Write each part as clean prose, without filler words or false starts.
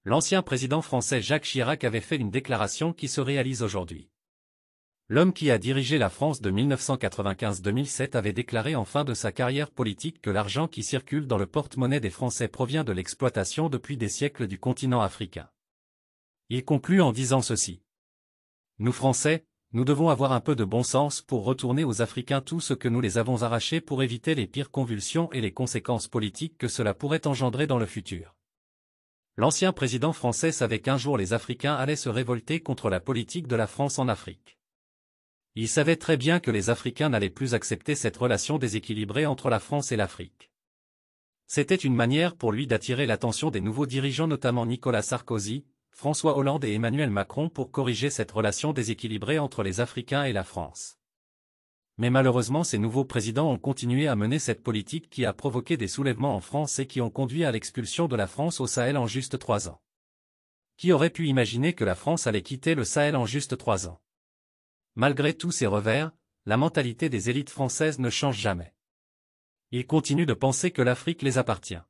L'ancien président français Jacques Chirac avait fait une déclaration qui se réalise aujourd'hui. L'homme qui a dirigé la France de 1995-2007 avait déclaré en fin de sa carrière politique que l'argent qui circule dans le porte-monnaie des Français provient de l'exploitation depuis des siècles du continent africain. Il conclut en disant ceci. Nous Français, nous devons avoir un peu de bon sens pour retourner aux Africains tout ce que nous les avons arrachés pour éviter les pires convulsions et les conséquences politiques que cela pourrait engendrer dans le futur. L'ancien président français savait qu'un jour les Africains allaient se révolter contre la politique de la France en Afrique. Il savait très bien que les Africains n'allaient plus accepter cette relation déséquilibrée entre la France et l'Afrique. C'était une manière pour lui d'attirer l'attention des nouveaux dirigeants, notamment Nicolas Sarkozy, François Hollande et Emmanuel Macron, pour corriger cette relation déséquilibrée entre les Africains et la France. Mais malheureusement, ces nouveaux présidents ont continué à mener cette politique qui a provoqué des soulèvements en France et qui ont conduit à l'expulsion de la France au Sahel en juste 3 ans. Qui aurait pu imaginer que la France allait quitter le Sahel en juste 3 ans? Malgré tous ces revers, la mentalité des élites françaises ne change jamais. Ils continuent de penser que l'Afrique les appartient.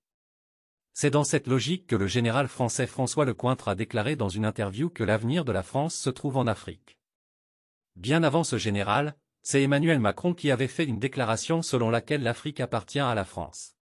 C'est dans cette logique que le général français François Lecointre a déclaré dans une interview que l'avenir de la France se trouve en Afrique. Bien avant ce général, c'est Emmanuel Macron qui avait fait une déclaration selon laquelle l'Afrique appartient à la France.